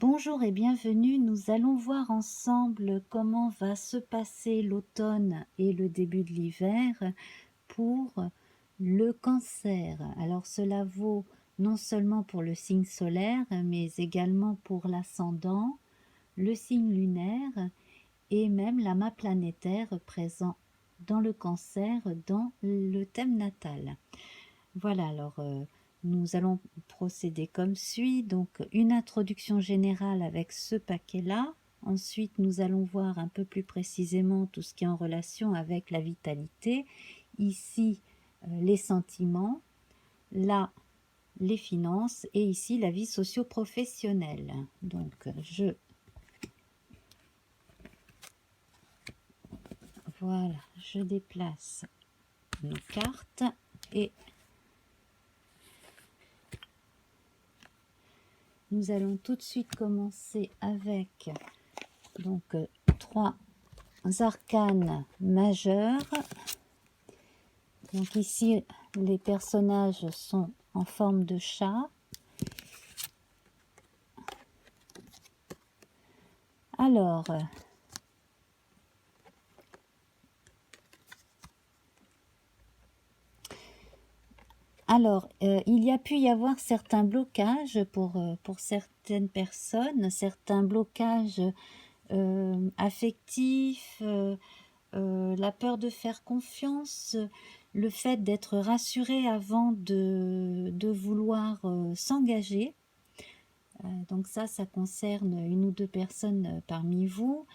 Bonjour et bienvenue, nous allons voir ensemble comment va se passer l'automne et le début de l'hiver pour le Cancer. Alors cela vaut non seulement pour le signe solaire, mais également pour l'ascendant, le signe lunaire et même l'amas planétaire présent dans le Cancer dans le thème natal. Voilà, alors nous allons procéder comme suit. Donc une introduction générale avec ce paquet-là. Ensuite, nous allons voir un peu plus précisément tout ce qui est en relation avec la vitalité. Ici, les sentiments. Là, les finances. Et ici, la vie socio-professionnelle. Donc, voilà, je déplace nos cartes et nous allons tout de suite commencer avec donc 3 arcanes majeurs. Donc ici, les personnages sont en forme de chat. Alors, il y a pu y avoir certains blocages pour certaines personnes, certains blocages affectifs, la peur de faire confiance, le fait d'être rassuré avant de vouloir s'engager. Donc ça concerne une ou deux personnes parmi vous.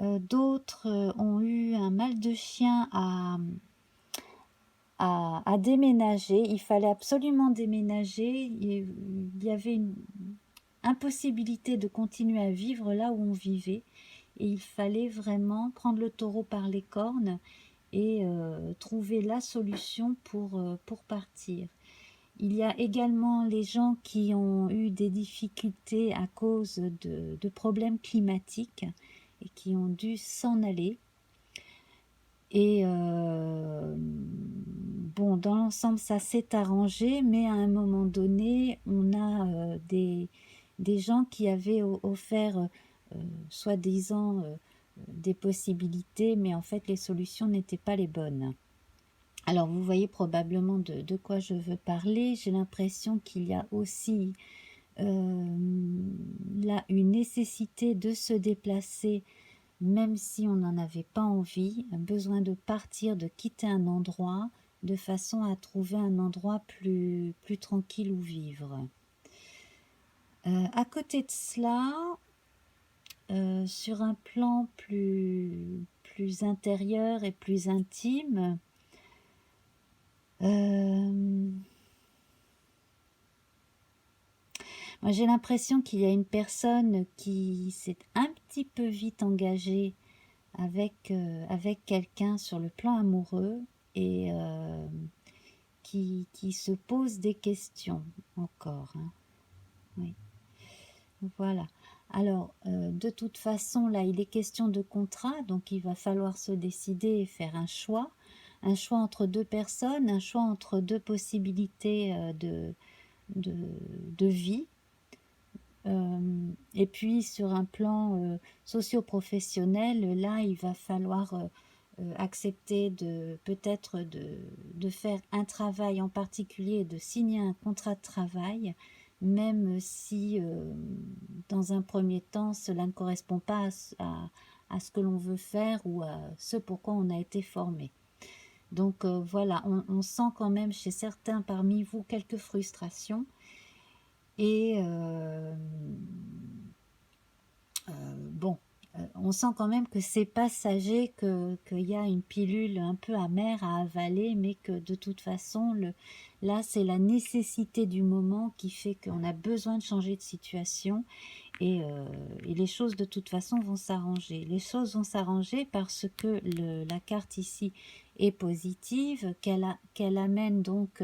D'autres ont eu un mal de chien à déménager. Il fallait absolument déménager. Il y avait une impossibilité de continuer à vivre là où on vivait. Et il fallait vraiment prendre le taureau par les cornes et trouver la solution pour partir. Il y a également les gens qui ont eu des difficultés à cause de problèmes climatiques et qui ont dû s'en aller. Et bon, dans l'ensemble, ça s'est arrangé, mais à un moment donné, on a des gens qui avaient offert, soi-disant, des possibilités, mais en fait, les solutions n'étaient pas les bonnes. Alors, vous voyez probablement de quoi je veux parler. J'ai l'impression qu'il y a aussi là une nécessité de se déplacer, même si on n'en avait pas envie, un besoin de partir, de quitter un endroit, de façon à trouver un endroit plus tranquille où vivre. À côté de cela, sur un plan plus intérieur et plus intime, moi j'ai l'impression qu'il y a une personne qui s'est un petit peu vite engagée avec quelqu'un sur le plan amoureux et qui se pose des questions encore. Hein. Oui. Voilà. Alors, de toute façon, là, il est question de contrat, donc il va falloir se décider et faire un choix entre deux personnes, un choix entre deux possibilités de vie. Et puis, sur un plan socio-professionnel, là, il va falloir accepter peut-être de faire un travail en particulier, de signer un contrat de travail, même si dans un premier temps cela ne correspond pas à ce que l'on veut faire ou à ce pourquoi on a été formé. Donc voilà, on sent quand même chez certains parmi vous quelques frustrations et bon, on sent quand même que c'est passager, qu'il y a une pilule un peu amère à avaler, mais que de toute façon, là, c'est la nécessité du moment qui fait qu'on a besoin de changer de situation et les choses de toute façon vont s'arranger. Les choses vont s'arranger parce que la carte ici est positive, qu'elle amène donc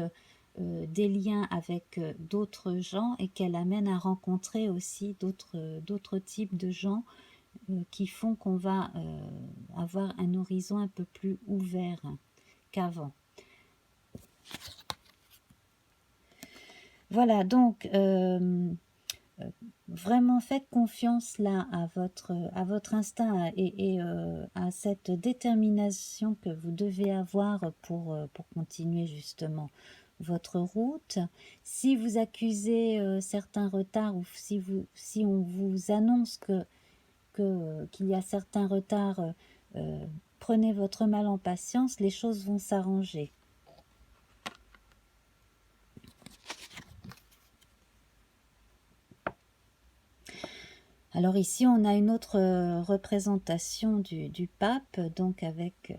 des liens avec d'autres gens et qu'elle amène à rencontrer aussi d'autres types de gens qui font qu'on va avoir un horizon un peu plus ouvert qu'avant. Voilà, donc vraiment faites confiance là à votre instinct et à cette détermination que vous devez avoir pour continuer justement votre route. Si vous accusez certains retards ou si on vous annonce qu'il y a certains retards, euh, prenez votre mal en patience, les choses vont s'arranger. Alors ici, on a une autre représentation du pape, donc avec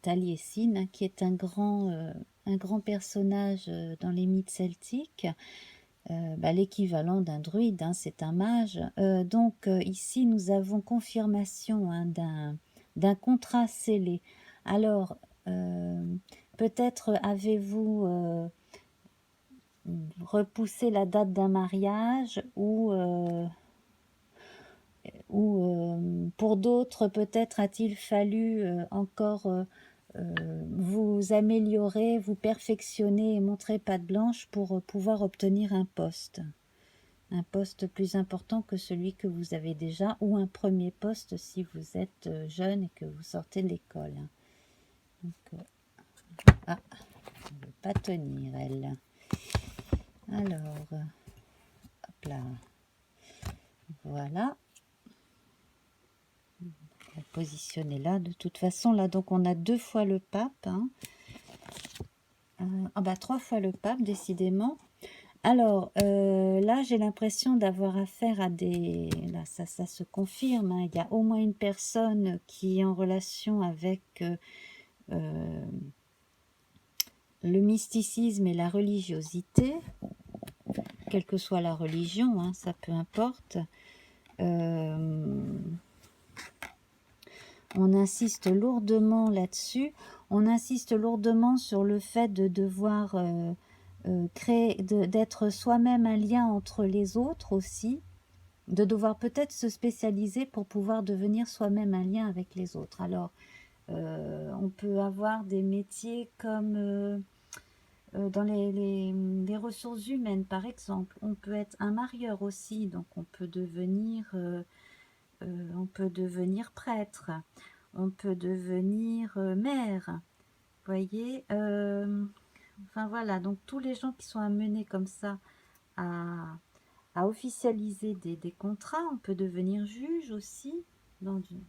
Taliesin, hein, qui est un grand personnage dans les mythes celtiques, l'équivalent d'un druide, hein, c'est un mage. Donc ici, nous avons confirmation, hein, d'un contrat scellé. Alors, peut-être avez-vous repoussé la date d'un mariage ou pour d'autres, peut-être a-t-il fallu encore vous améliorer, vous perfectionner et montrer patte blanche pour pouvoir obtenir un poste plus important que celui que vous avez déjà, ou un premier poste si vous êtes jeune et que vous sortez de l'école. Donc, elle ne veut pas tenir, elle. Alors, hop là, voilà. On va positionner là, de toute façon, là, donc on a 2 fois le pape, hein. 3 fois le pape, décidément. Alors, là, j'ai l'impression d'avoir affaire à des... Là, ça se confirme, hein. Il y a au moins une personne qui est en relation avec le mysticisme et la religiosité, quelle que soit la religion, hein, ça peu importe. On insiste lourdement là-dessus. On insiste lourdement sur le fait de devoir créer, d'être soi-même un lien entre les autres aussi, de devoir peut-être se spécialiser pour pouvoir devenir soi-même un lien avec les autres. Alors, on peut avoir des métiers comme dans les ressources humaines, par exemple. On peut être un marieur aussi, donc on peut devenir prêtre, on peut devenir mère, vous voyez. Enfin voilà, donc tous les gens qui sont amenés comme ça à officialiser des contrats, on peut devenir juge aussi,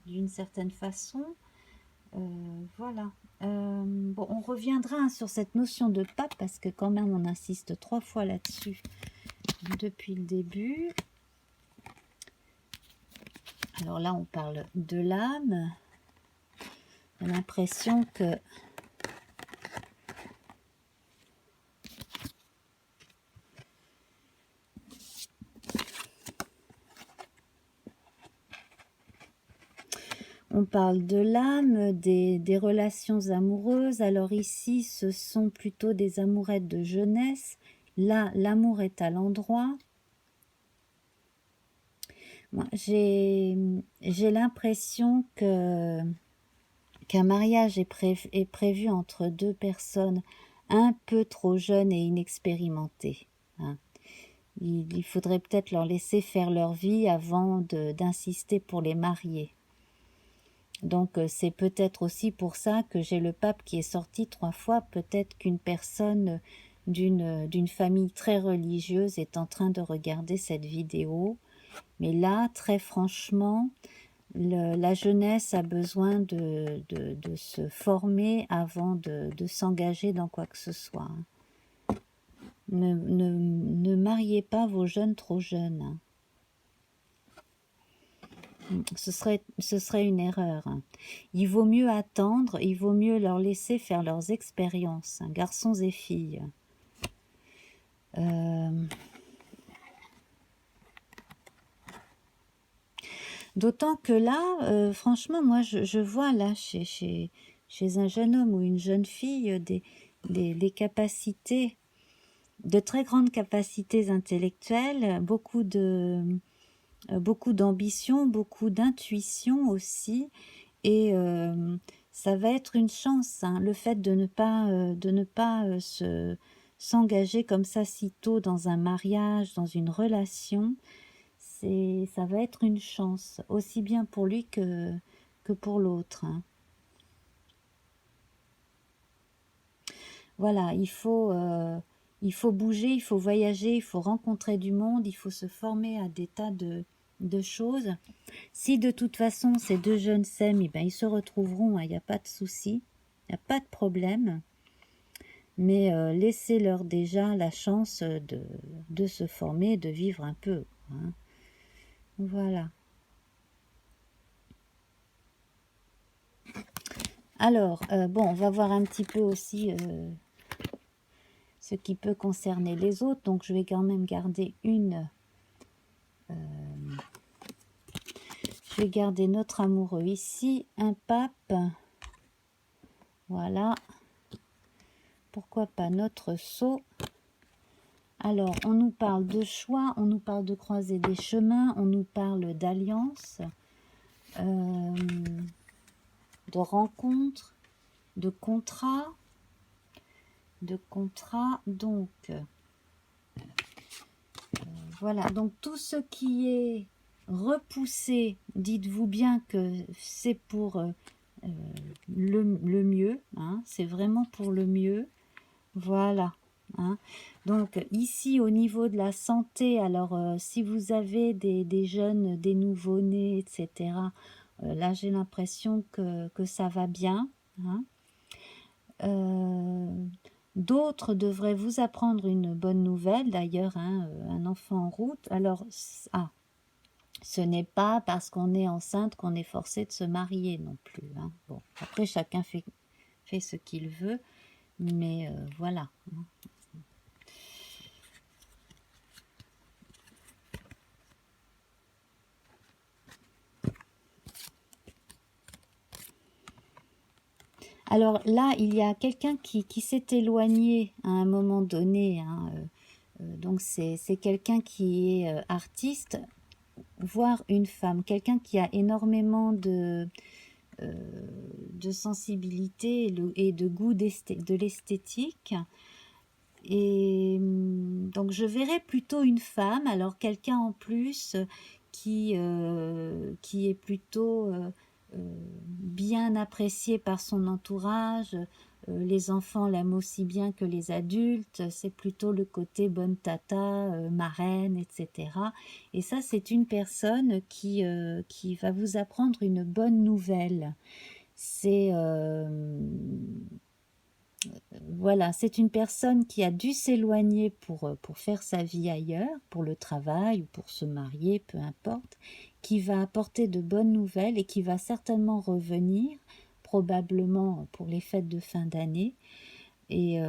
d'une certaine façon. Voilà. Bon, on reviendra, hein, sur cette notion de pape, parce que quand même on insiste 3 fois là-dessus depuis le début. Alors là, on parle de l'âme. J'ai l'impression que on parle de l'âme, des relations amoureuses. Alors ici, ce sont plutôt des amourettes de jeunesse. Là, l'amour est à l'endroit. Moi, j'ai l'impression qu'un mariage est prévu entre 2 personnes un peu trop jeunes et inexpérimentées, hein. Il faudrait peut-être leur laisser faire leur vie avant d'insister pour les marier. Donc c'est peut-être aussi pour ça que j'ai le pape qui est sorti 3 fois. Peut-être qu'une personne d'une famille très religieuse est en train de regarder cette vidéo. Mais là, très franchement, la jeunesse a besoin de se former avant de s'engager dans quoi que ce soit, hein. Ne mariez pas vos jeunes trop jeunes, hein. Ce serait une erreur, hein. Il vaut mieux attendre, il vaut mieux leur laisser faire leurs expériences, hein, garçons et filles. D'autant que là, franchement, moi, je vois là, chez un jeune homme ou une jeune fille, des capacités, de très grandes capacités intellectuelles, beaucoup d'ambition, beaucoup d'intuition aussi, et ça va être une chance, hein, le fait de ne pas s'engager comme ça si tôt dans un mariage, dans une relation. ça va être une chance, aussi bien pour lui que pour l'autre, hein. Voilà, il faut bouger, il faut voyager, il faut rencontrer du monde, il faut se former à des tas de choses. Si de toute façon ces deux jeunes s'aiment, eh ben, ils se retrouveront, hein, il n'y a pas de souci, il n'y a pas de problème. Mais laissez-leur déjà la chance de se former, de vivre un peu, hein. Voilà. Alors, bon, on va voir un petit peu aussi ce qui peut concerner les autres. Donc, je vais quand même garder je vais garder notre amoureux ici, un pape. Voilà. Pourquoi pas notre sceau. Alors, on nous parle de choix, on nous parle de croiser des chemins, on nous parle d'alliance, de rencontres, de contrats. Donc, voilà. Donc, tout ce qui est repoussé, dites-vous bien que c'est pour le mieux, hein, c'est vraiment pour le mieux. Voilà. Hein. Donc ici au niveau de la santé, alors si vous avez des jeunes, des nouveau-nés, etc., là j'ai l'impression que ça va bien. Hein. D'autres devraient vous apprendre une bonne nouvelle, d'ailleurs, hein, un enfant en route. Alors, ce n'est pas parce qu'on est enceinte qu'on est forcé de se marier non plus. Hein. Bon, après chacun fait ce qu'il veut, mais voilà. Hein. Alors là, il y a quelqu'un qui s'est éloigné à un moment donné. Hein, donc c'est quelqu'un qui est artiste, voire une femme. Quelqu'un qui a énormément de sensibilité et de goût de l'esthétique. Et donc je verrais plutôt une femme, alors quelqu'un en plus qui est plutôt bien apprécié par son entourage. Les enfants l'aiment aussi bien que les adultes. C'est plutôt le côté bonne tata, marraine, etc. Et ça, c'est une personne qui va vous apprendre une bonne nouvelle. C'est voilà, c'est une personne qui a dû s'éloigner pour faire sa vie ailleurs, pour le travail ou pour se marier, peu importe, qui va apporter de bonnes nouvelles et qui va certainement revenir, probablement pour les fêtes de fin d'année. Et,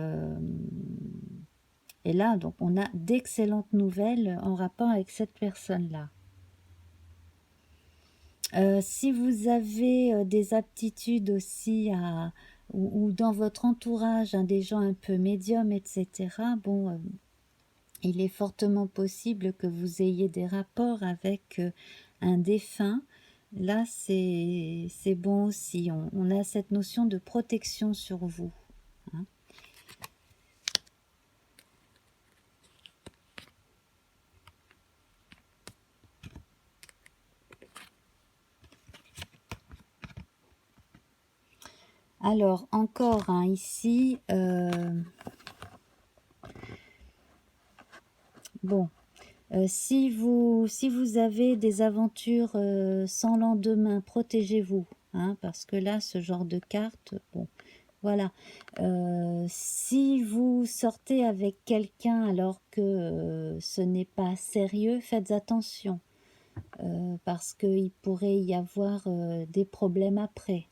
et là, donc, on a d'excellentes nouvelles en rapport avec cette personne-là. Si vous avez des aptitudes aussi ou dans votre entourage, hein, des gens un peu médiums, etc., bon, il est fortement possible que vous ayez des rapports avec un défunt. Là, c'est bon aussi. On a cette notion de protection sur vous. Hein. Alors, encore hein, ici, bon, si vous avez des aventures sans lendemain, protégez-vous, hein, parce que là, ce genre de carte, bon, voilà. Si vous sortez avec quelqu'un alors que ce n'est pas sérieux, faites attention, parce qu'il pourrait y avoir des problèmes après.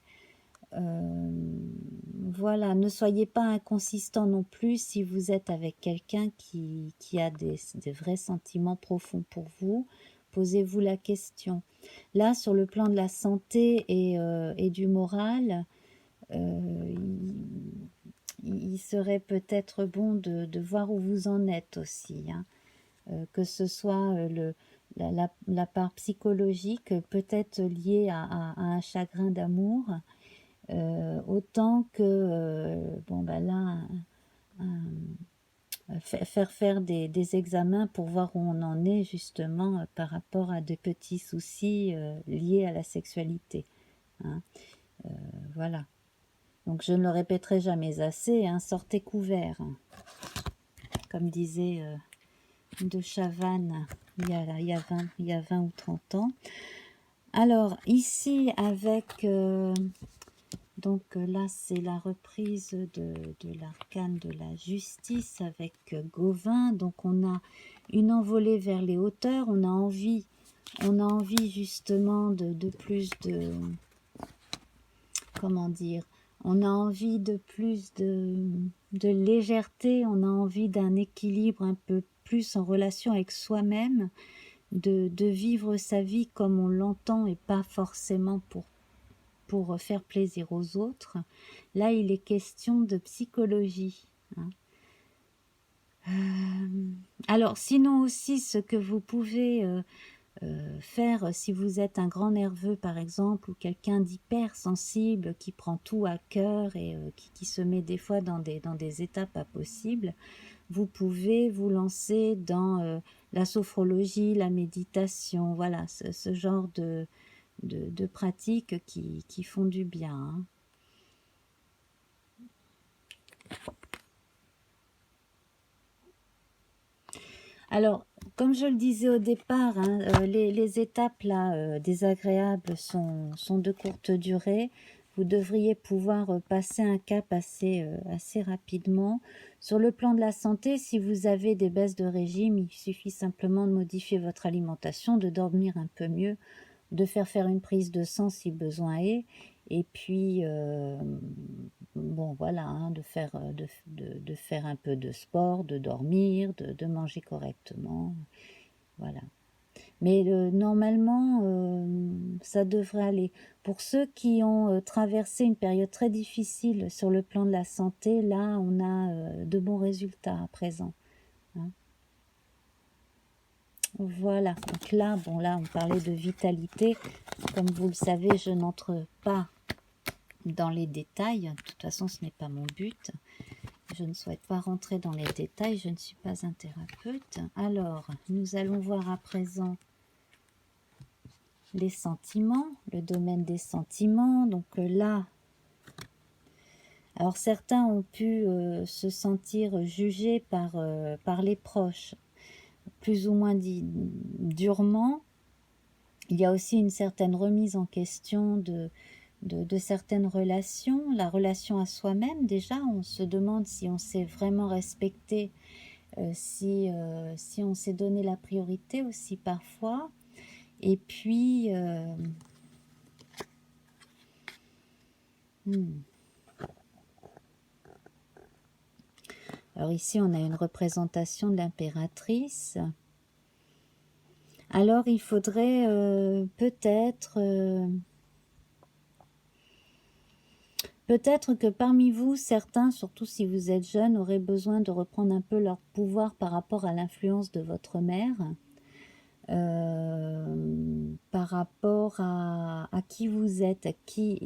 Voilà, ne soyez pas inconsistant non plus si vous êtes avec quelqu'un qui a des vrais sentiments profonds pour vous. Posez-vous la question. Là, sur le plan de la santé et du moral, il serait peut-être bon de voir où vous en êtes aussi. Hein. Que ce soit la part psychologique, peut-être liée à un chagrin d'amour, autant que bon ben là faire des examens pour voir où on en est justement par rapport à de petits soucis liés à la sexualité. Hein. Voilà. Donc je ne le répéterai jamais assez, hein, sortez couverts, hein. Comme disait de Chavannes il y a 20 ou 30 ans. Alors ici avec... donc là, c'est la reprise de l'arcane de la justice avec Gauvin. Donc on a une envolée vers les hauteurs. On a envie justement de plus de... Comment dire? On a envie de plus de légèreté. On a envie d'un équilibre un peu plus en relation avec soi-même. De vivre sa vie comme on l'entend et pas forcément pour faire plaisir aux autres. Là, il est question de psychologie. Hein. Alors, sinon aussi, ce que vous pouvez faire si vous êtes un grand nerveux, par exemple, ou quelqu'un d'hypersensible qui prend tout à cœur et qui se met des fois dans des états pas possibles, vous pouvez vous lancer dans la sophrologie, la méditation, voilà, ce genre de pratiques qui font du bien. Hein. Alors, comme je le disais au départ, hein, les étapes là, désagréables sont de courte durée. Vous devriez pouvoir passer un cap assez rapidement. Sur le plan de la santé, si vous avez des baisses de régime, il suffit simplement de modifier votre alimentation, de dormir un peu mieux, de faire une prise de sang si besoin est, et puis bon voilà, hein, de faire un peu de sport, de dormir, de manger correctement, voilà. Mais normalement, ça devrait aller. Pour ceux qui ont traversé une période très difficile sur le plan de la santé, là on a de bons résultats à présent. Hein. Voilà, donc là, bon là on parlait de vitalité. Comme vous le savez, je n'entre pas dans les détails. De toute façon, ce n'est pas mon but. Je ne souhaite pas rentrer dans les détails. Je ne suis pas un thérapeute. Alors, nous allons voir à présent les sentiments, le domaine des sentiments. Donc là, alors certains ont pu se sentir jugés par les proches, plus ou moins durement. Il y a aussi une certaine remise en question de certaines relations, la relation à soi-même. Déjà, on se demande si on s'est vraiment respecté, si on s'est donné la priorité aussi parfois. Et puis, alors ici, on a une représentation de l'impératrice. Alors, il faudrait peut-être que parmi vous, certains, surtout si vous êtes jeunes, auraient besoin de reprendre un peu leur pouvoir par rapport à l'influence de votre mère, par rapport à qui vous êtes, à qui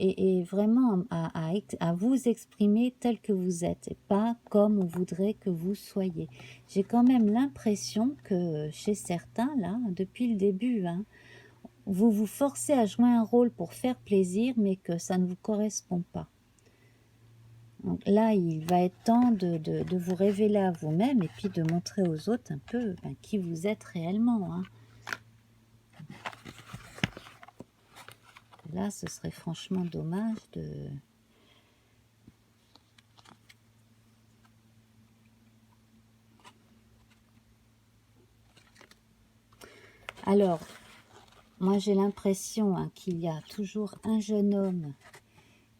et vraiment à vous exprimer tel que vous êtes et pas comme on voudrait que vous soyez. J'ai quand même l'impression que chez certains, là, depuis le début, hein, vous vous forcez à jouer un rôle pour faire plaisir, mais que ça ne vous correspond pas. Donc là, il va être temps de vous révéler à vous-même et puis de montrer aux autres un peu qui vous êtes réellement. Hein. Là, ce serait franchement dommage de... Alors, moi j'ai l'impression qu'il y a toujours un jeune homme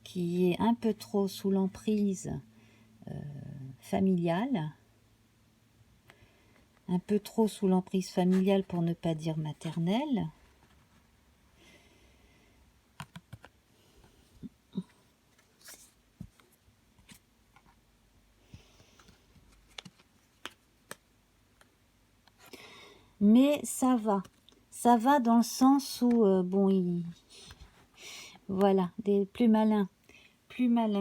qui est un peu trop sous l'emprise familiale, un peu trop sous l'emprise familiale pour ne pas dire maternelle. Mais ça va dans le sens où, bon, voilà, des plus malins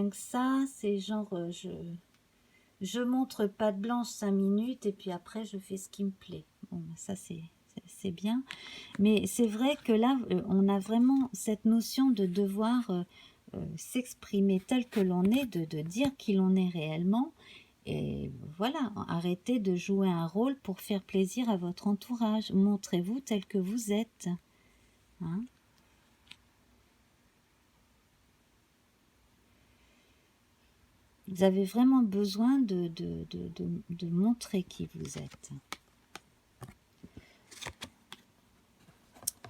que ça, c'est genre, je montre patte blanche 5 minutes et puis après je fais ce qui me plaît. Bon, ça c'est bien. Mais c'est vrai que là, on a vraiment cette notion de devoir s'exprimer tel que l'on est, de dire qui l'on est réellement. Et voilà, arrêtez de jouer un rôle pour faire plaisir à votre entourage. Montrez-vous tel que vous êtes. Hein. Vous avez vraiment besoin de montrer qui vous êtes.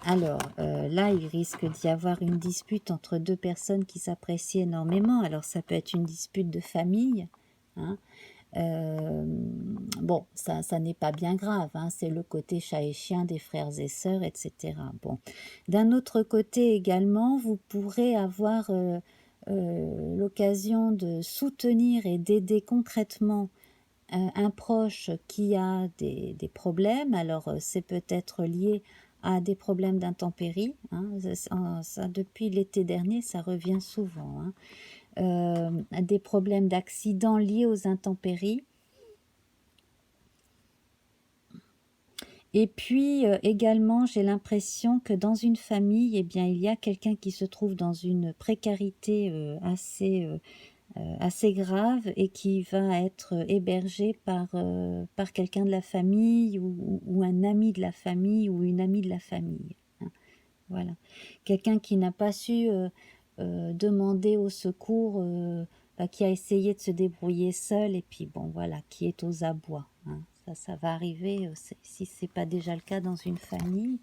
Alors, là, il risque d'y avoir une dispute entre deux personnes qui s'apprécient énormément. Alors, ça peut être une dispute de famille. Hein. Bon, ça n'est pas bien grave. Hein. C'est le côté chat et chien des frères et sœurs, etc. Bon. D'un autre côté également, vous pourrez avoir l'occasion de soutenir et d'aider concrètement un proche qui a des problèmes. Alors, c'est peut-être lié à des problèmes d'intempéries. Hein. Ça, depuis l'été dernier, ça revient souvent. Hein. Des problèmes d'accidents liés aux intempéries. Et puis également, j'ai l'impression que dans une famille, eh bien, il y a quelqu'un qui se trouve dans une précarité assez grave et qui va être hébergé par quelqu'un de la famille ou un ami de la famille ou une amie de la famille. Hein. Voilà. Quelqu'un qui n'a pas su demander au secours, qui a essayé de se débrouiller seul et puis bon voilà, qui est aux abois. Hein. Ça va arriver si ce n'est pas déjà le cas dans une famille.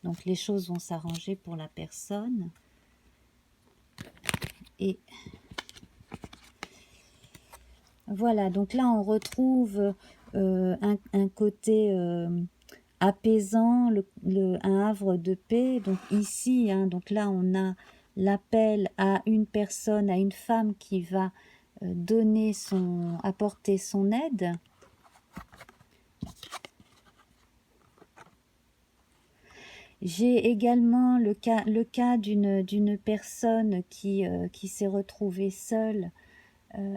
Donc les choses vont s'arranger pour la personne. Et voilà, donc là on retrouve un côté apaisant, un havre de paix. Donc ici, hein, donc là on a l'appel à une personne, à une femme qui va apporter son aide. J'ai également le cas d'une personne qui s'est retrouvée seule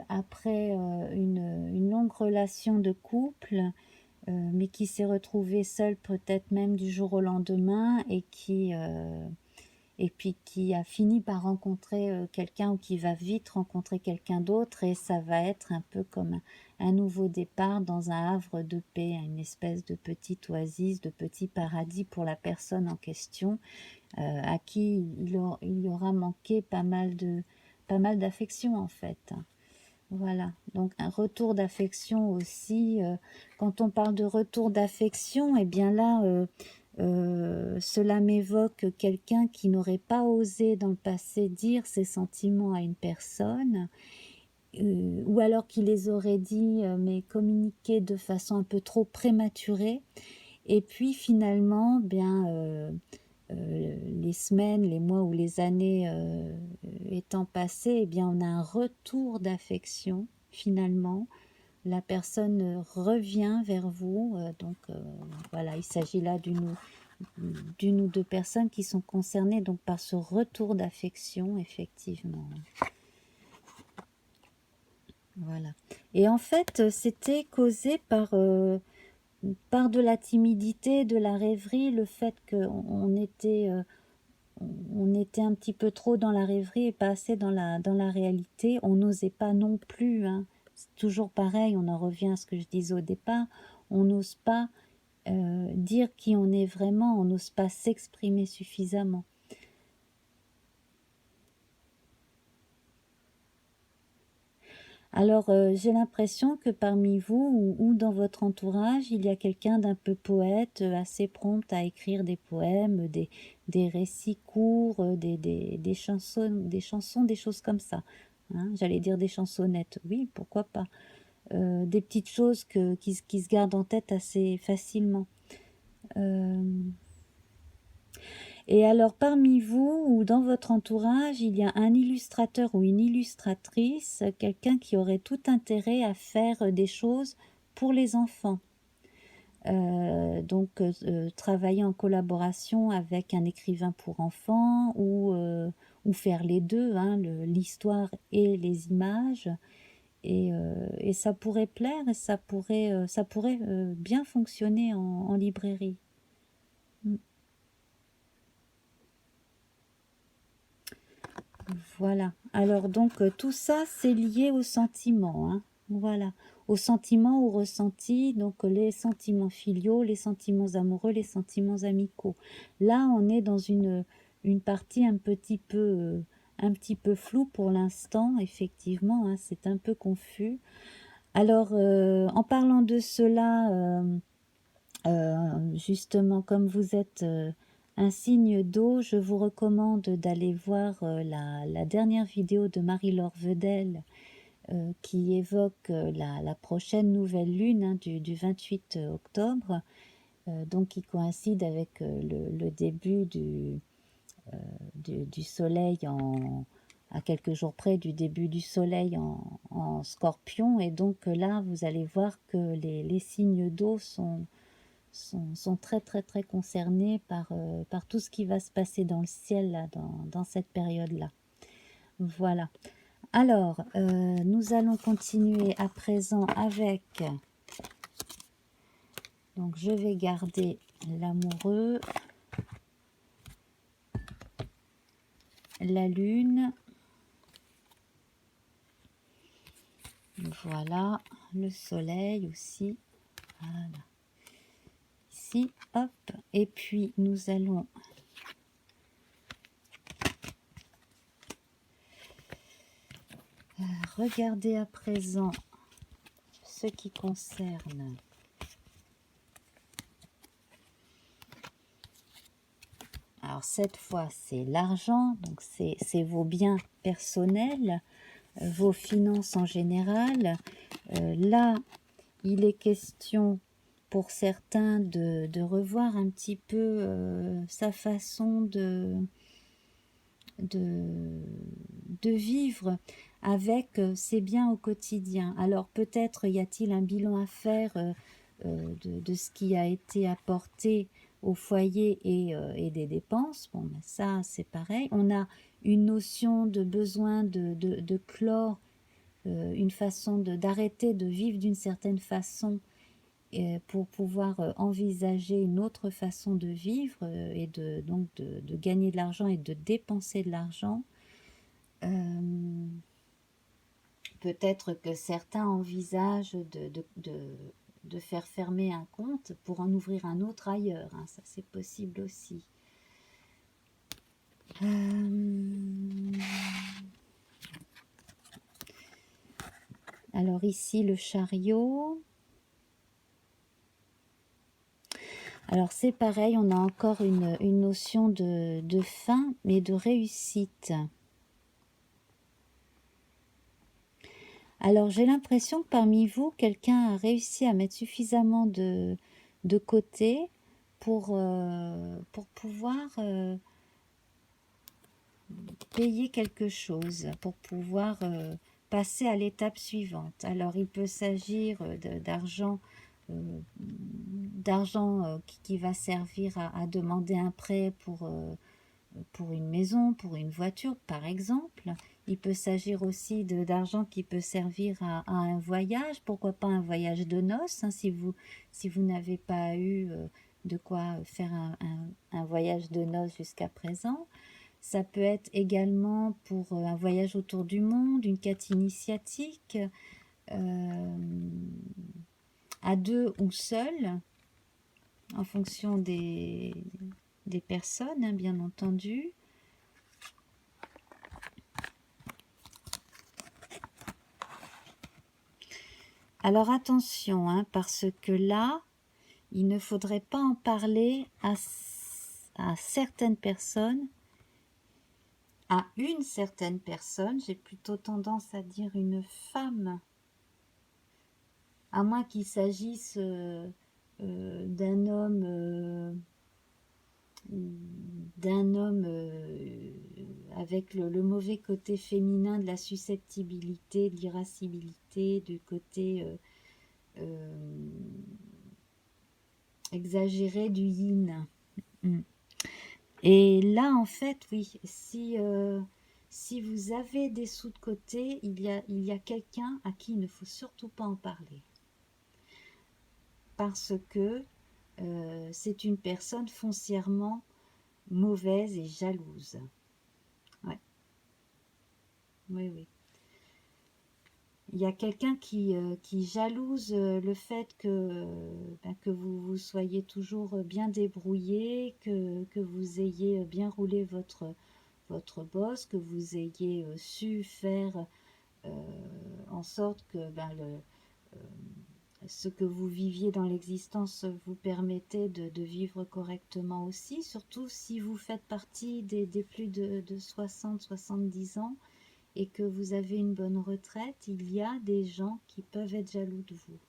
après une longue relation de couple, mais qui s'est retrouvée seule peut-être même du jour au lendemain et puis qui a fini par rencontrer quelqu'un ou qui va vite rencontrer quelqu'un d'autre et ça va être un peu comme un nouveau départ dans un havre de paix, une espèce de petite oasis, de petit paradis pour la personne en question à qui il aura manqué pas mal d'affection en fait. Voilà, donc un retour d'affection aussi. Quand on parle de retour d'affection, eh bien là, cela m'évoque quelqu'un qui n'aurait pas osé dans le passé dire ses sentiments à une personne, ou alors qui les aurait dit, mais communiqués de façon un peu trop prématurée. Et puis finalement, bien, les semaines, les mois ou les années étant passées, eh bien, on a un retour d'affection finalement. La personne revient vers vous. Donc voilà, il s'agit là d'une ou deux personnes qui sont concernées donc par ce retour d'affection, effectivement. Voilà. Et en fait, c'était causé par de la timidité, de la rêverie, le fait qu'on était un petit peu trop dans la rêverie et pas assez dans la réalité. On n'osait pas non plus, hein. C'est toujours pareil, on en revient à ce que je disais au départ, on n'ose pas dire qui on est vraiment, on n'ose pas s'exprimer suffisamment. Alors, j'ai l'impression que parmi vous ou dans votre entourage, il y a quelqu'un d'un peu poète, assez prompt à écrire des poèmes, des récits courts, des chansons, des choses comme ça. Hein. J'allais dire des chansonnettes, oui, pourquoi pas. Des petites choses qui se gardent en tête assez facilement. Et alors, parmi vous ou dans votre entourage, il y a un illustrateur ou une illustratrice, quelqu'un qui aurait tout intérêt à faire des choses pour les enfants. Donc, travailler en collaboration avec un écrivain pour enfants ou faire les deux, hein, l'histoire et les images. et ça pourrait plaire et ça pourrait bien fonctionner en librairie. Mm. Voilà. Alors donc tout ça c'est lié aux sentiments, hein. Voilà, aux sentiments, aux ressentis, donc les sentiments filiaux, les sentiments amoureux, les sentiments amicaux. Là on est dans une partie un petit peu floue pour l'instant, effectivement, hein, c'est un peu confus. Alors en parlant de cela, justement, comme vous êtes un signe d'eau, je vous recommande d'aller voir la dernière vidéo de Marie-Laure Vedel qui évoque la prochaine nouvelle lune, hein, du 28 octobre, donc qui coïncide avec le début du soleil à quelques jours près du début du soleil en Scorpion. Et donc là, vous allez voir que les signes d'eau sont très très très concernés par tout ce qui va se passer dans le ciel là, dans cette période-là. Voilà. Alors, nous allons continuer à présent avec... Donc, je vais garder l'amoureux, la lune, voilà, le soleil aussi, voilà. Ici, hop, et puis nous allons regarder à présent ce qui concerne alors cette fois c'est l'argent, donc c'est vos biens personnels, vos finances en général. Là il est question pour certains de revoir un petit peu sa façon de vivre avec ses biens au quotidien. Alors peut-être y a-t-il un bilan à faire de ce qui a été apporté au foyer et des dépenses. Bon, ben ça c'est pareil. On a une notion de besoin de clore, une façon d'arrêter de vivre d'une certaine façon pour pouvoir envisager une autre façon de vivre et donc de gagner de l'argent et de dépenser de l'argent. Peut-être que certains envisagent de faire fermer un compte pour en ouvrir un autre ailleurs, hein, ça c'est possible aussi. Alors ici le chariot. Alors c'est pareil, on a encore une notion de fin, mais de réussite. Alors j'ai l'impression que parmi vous, quelqu'un a réussi à mettre suffisamment de côté pour pouvoir payer quelque chose, pour pouvoir passer à l'étape suivante. Alors il peut s'agir d'argent qui va servir à demander un prêt pour une maison, pour une voiture par exemple. Il peut s'agir aussi d'argent qui peut servir à un voyage, pourquoi pas un voyage de noces, hein, si vous n'avez pas eu de quoi faire un voyage de noces jusqu'à présent. Ça peut être également pour un voyage autour du monde, une quête initiatique, à deux ou seul, en fonction des personnes, hein, bien entendu. Alors attention, hein, parce que là, il ne faudrait pas en parler à certaines personnes, à une certaine personne, j'ai plutôt tendance à dire une femme, à moins qu'il s'agisse d'un homme avec le mauvais côté féminin de la susceptibilité, de l'irascibilité, du côté exagéré du yin. Et là, en fait, oui, si si vous avez des sous de côté, il y a quelqu'un à qui il ne faut surtout pas en parler. Parce que c'est une personne foncièrement mauvaise et jalouse. Ouais. Oui, oui. Il y a quelqu'un qui jalouse le fait que vous soyez toujours bien débrouillé, que vous ayez bien roulé votre bosse, que vous ayez su faire en sorte que ce que vous viviez dans l'existence vous permettait de vivre correctement aussi, surtout si vous faites partie des plus de 60-70 ans et que vous avez une bonne retraite, il y a des gens qui peuvent être jaloux de vous.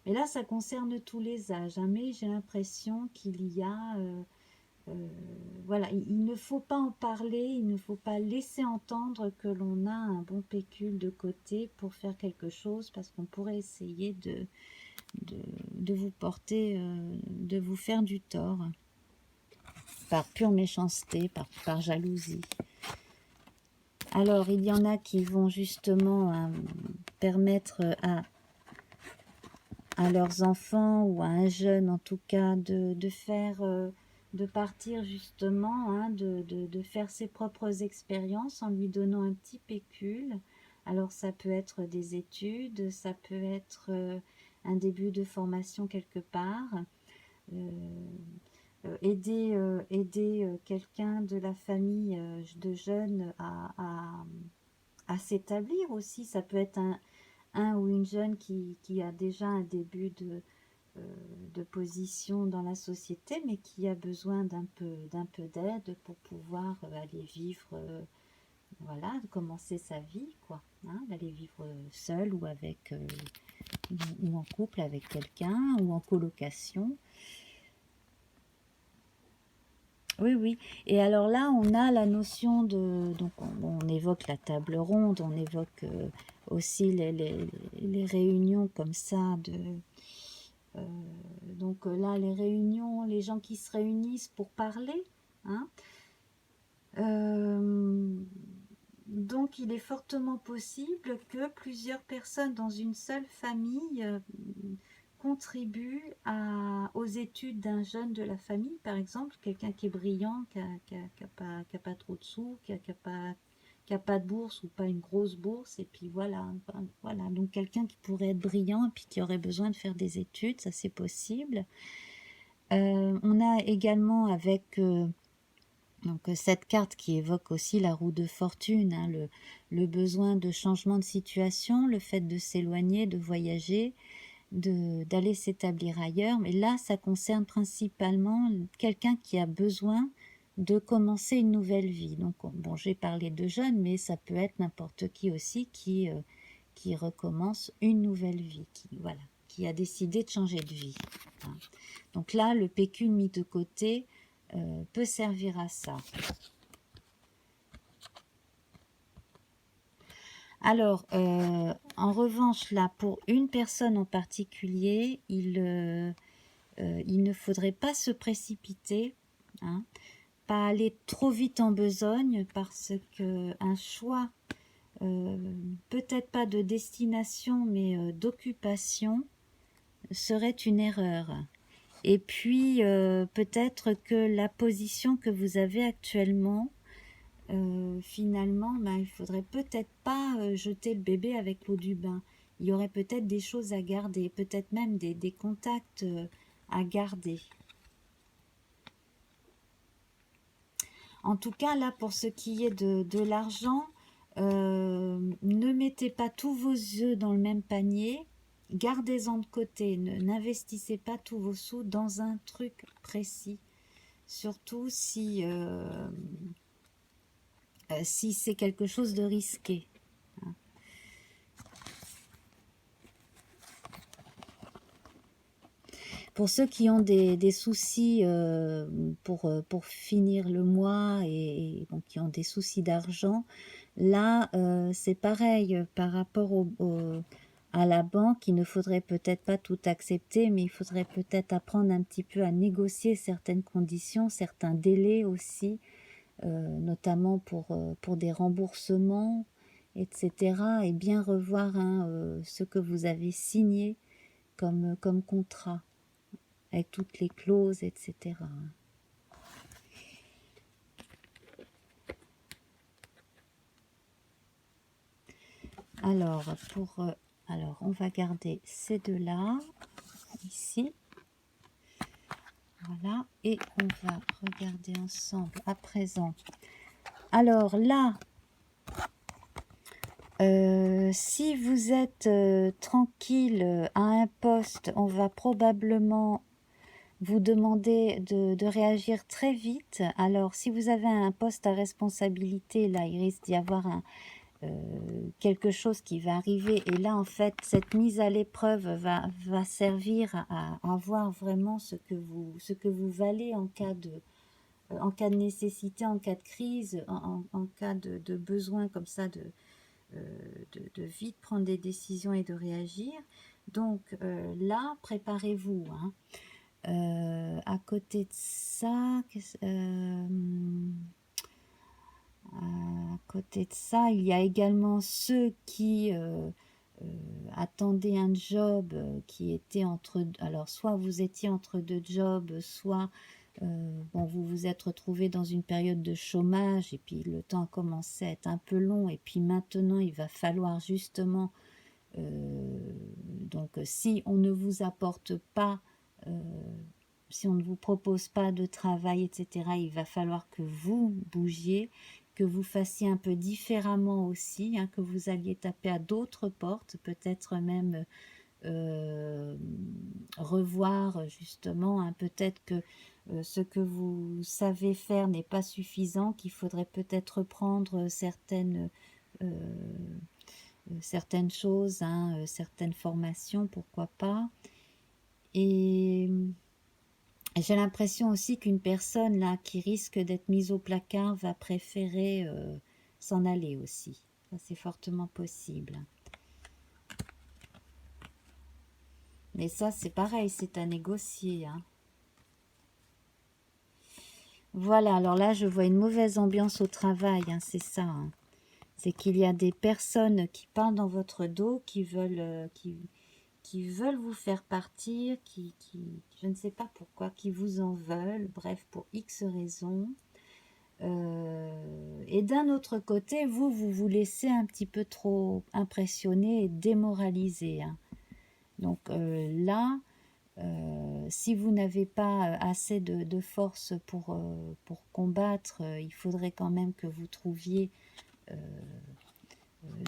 Mais là, ça concerne tous les âges, hein, mais j'ai l'impression qu'il y a... voilà, il ne faut pas en parler, il ne faut pas laisser entendre que l'on a un bon pécule de côté pour faire quelque chose, parce qu'on pourrait essayer de vous porter, de vous faire du tort, par pure méchanceté, par jalousie. Alors, il y en a qui vont justement permettre à leurs enfants ou à un jeune en tout cas de faire, de partir justement, hein, de faire ses propres expériences en lui donnant un petit pécule. Alors ça peut être des études, ça peut être un début de formation quelque part, aider quelqu'un de la famille de jeunes à s'établir aussi. Ça peut être un ou une jeune qui a déjà un début de position dans la société, mais qui a besoin d'un peu d'aide pour pouvoir aller vivre, voilà, commencer sa vie, quoi. Hein, d'aller vivre seul ou avec, ou en couple avec quelqu'un, ou en colocation. Oui, oui. Et alors là, on a la notion de... Donc, on évoque la table ronde, on évoque aussi les réunions comme ça. Donc là, les réunions, les gens qui se réunissent pour parler. Hein. Donc, il est fortement possible que plusieurs personnes dans une seule famille contribue aux études d'un jeune de la famille, par exemple, quelqu'un qui est brillant, qui n'a pas trop de sous, qui n'a pas de bourse ou pas une grosse bourse, et puis voilà, voilà. Donc quelqu'un qui pourrait être brillant et puis qui aurait besoin de faire des études, ça c'est possible. On a également avec donc cette carte qui évoque aussi la roue de fortune, hein, le besoin de changement de situation, le fait de s'éloigner, de voyager, d'aller s'établir ailleurs, mais là ça concerne principalement quelqu'un qui a besoin de commencer une nouvelle vie. Donc bon, j'ai parlé de jeunes, mais ça peut être n'importe qui aussi qui recommence une nouvelle vie, voilà, qui a décidé de changer de vie. Hein. Donc là, le pécule mis de côté peut servir à ça. Alors, en revanche, là, pour une personne en particulier, il ne faudrait pas se précipiter, hein, pas aller trop vite en besogne, parce qu'un choix, peut-être pas de destination, mais d'occupation, serait une erreur. Et puis, peut-être que la position que vous avez actuellement, finalement, il faudrait peut-être pas jeter le bébé avec l'eau du bain. Il y aurait peut-être des choses à garder, peut-être même des contacts à garder. En tout cas, là, pour ce qui est de l'argent, ne mettez pas tous vos œufs dans le même panier. Gardez-en de côté. N'investissez pas tous vos sous dans un truc précis. Surtout si c'est quelque chose de risqué. Pour ceux qui ont des soucis pour finir le mois et bon, qui ont des soucis d'argent, là c'est pareil par rapport à la banque, il ne faudrait peut-être pas tout accepter, mais il faudrait peut-être apprendre un petit peu à négocier certaines conditions, certains délais aussi, notamment pour des remboursements, etc. Et bien revoir hein, ce que vous avez signé comme contrat, avec toutes les clauses, etc. Alors, alors, on va garder ces deux-là, ici. Voilà, et on va regarder ensemble à présent. Alors là, si vous êtes tranquille à un poste, on va probablement vous demander de réagir très vite. Alors, si vous avez un poste à responsabilité, là, il risque d'y avoir quelque chose qui va arriver. Et là, en fait, cette mise à l'épreuve va servir à voir vraiment ce que vous valez en cas de nécessité, en cas de crise, en cas de besoin comme ça, de vite prendre des décisions et de réagir. Donc là, préparez-vous. Hein. À côté de ça, il y a également ceux qui attendaient un job qui était entre... Alors, soit vous étiez entre deux jobs, soit bon, vous vous êtes retrouvé dans une période de chômage et puis le temps a commencé à être un peu long et puis maintenant, il va falloir justement... donc, si on ne vous apporte pas... si on ne vous propose pas de travail, etc., il va falloir que vous bougiez, que vous fassiez un peu différemment aussi, hein, que vous alliez taper à d'autres portes, peut-être même revoir justement, hein, peut-être que ce que vous savez faire n'est pas suffisant, qu'il faudrait peut-être reprendre certaines choses, hein, certaines formations, pourquoi pas. Et j'ai l'impression aussi qu'une personne là qui risque d'être mise au placard va préférer s'en aller aussi. Ça, c'est fortement possible. Mais ça, c'est pareil, c'est à négocier. Hein. Voilà, alors là, je vois une mauvaise ambiance au travail, hein, c'est ça. Hein. C'est qu'il y a des personnes qui parlent dans votre dos, qui veulent vous faire partir, je ne sais pas pourquoi, qui vous en veulent, bref, pour X raisons. Et d'un autre côté, vous laissez un petit peu trop impressionner et démoraliser. Hein. Donc là, si vous n'avez pas assez de force pour combattre, il faudrait quand même que vous trouviez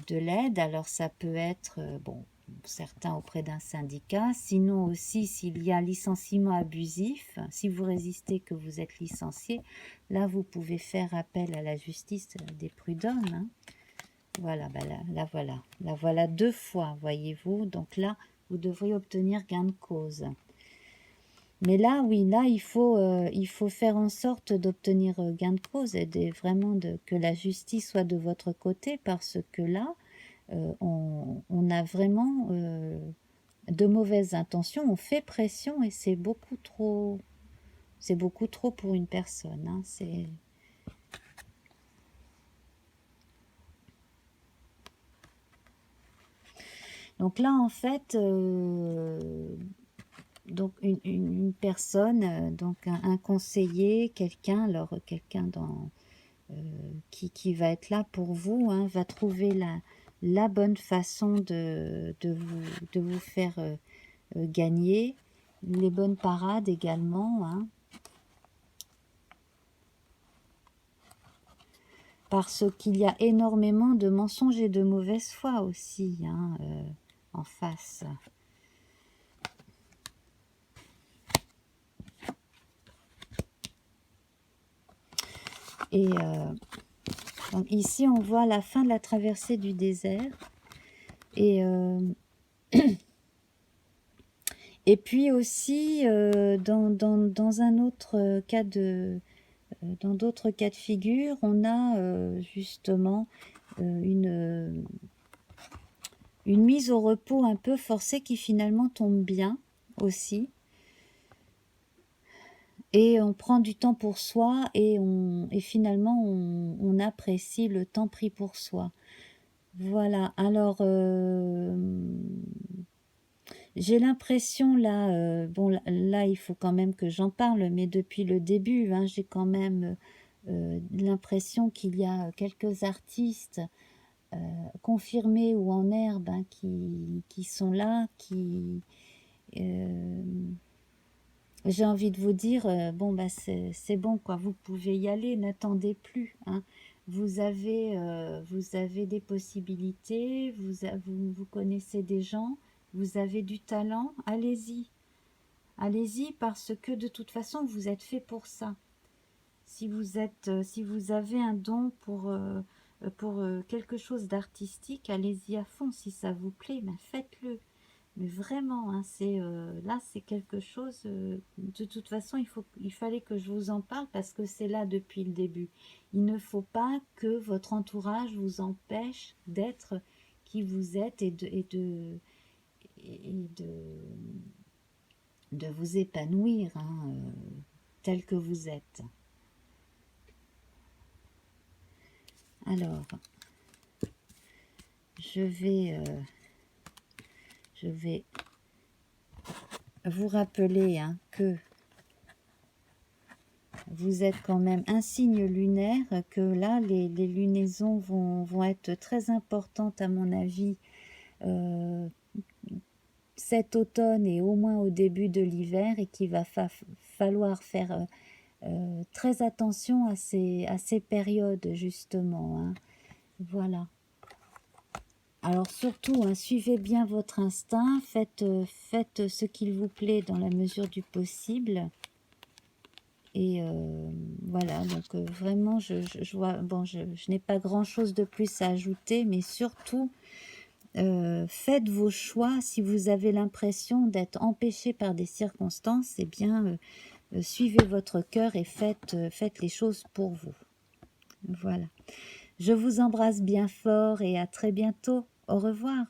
de l'aide. Alors ça peut être, bon, certains auprès d'un syndicat, sinon aussi s'il y a licenciement abusif, si vous résistez que vous êtes licencié, là vous pouvez faire appel à la justice des prud'hommes. Hein. Voilà, ben la voilà 2 fois, voyez-vous, donc là vous devriez obtenir gain de cause. Mais là, oui, là, il faut faire en sorte d'obtenir gain de cause et vraiment que la justice soit de votre côté parce que là, on a vraiment de mauvaises intentions, on fait pression et c'est beaucoup trop pour une personne. Hein, donc là, en fait, donc une personne, donc un conseiller, quelqu'un qui va être là pour vous, hein, va trouver la bonne façon de vous faire gagner, les bonnes parades également, hein, parce qu'il y a énormément de mensonges et de mauvaise foi aussi hein, en face. Et donc ici, on voit la fin de la traversée du désert. Et, et puis aussi, dans un autre cas dans d'autres cas de figure, on a justement une une mise au repos un peu forcée qui finalement tombe bien aussi. Et on prend du temps pour soi et finalement on apprécie le temps pris pour soi. Voilà, alors j'ai l'impression là, bon là il faut quand même que j'en parle, mais depuis le début, hein, j'ai quand même l'impression qu'il y a quelques artistes confirmés ou en herbe, hein, qui sont là, euh, j'ai envie de vous dire, bon bah c'est bon quoi, vous pouvez y aller, n'attendez plus, hein. Vous avez des possibilités, vous connaissez des gens, vous avez du talent, allez-y. Allez-y parce que de toute façon, vous êtes fait pour ça. Si vous avez un don pour quelque chose d'artistique, allez-y à fond. Si ça vous plaît, ben faites-le. Mais vraiment, hein, là, c'est quelque chose. De toute façon, il fallait que je vous en parle parce que c'est là depuis le début. Il ne faut pas que votre entourage vous empêche d'être qui vous êtes de vous épanouir, hein, tel que vous êtes. Alors, je vais vous rappeler, hein, que vous êtes quand même un signe lunaire, que là, les lunaisons vont être très importantes à mon avis cet automne et au moins au début de l'hiver, et qu'il va falloir faire très attention à ces périodes justement, hein. Voilà. Alors surtout, hein, suivez bien votre instinct, faites ce qu'il vous plaît dans la mesure du possible. Et voilà, donc vraiment, je vois, bon, je n'ai pas grand-chose de plus à ajouter, mais surtout, faites vos choix. Si vous avez l'impression d'être empêché par des circonstances, eh bien, suivez votre cœur et faites les choses pour vous. Voilà. Je vous embrasse bien fort et à très bientôt. Au revoir.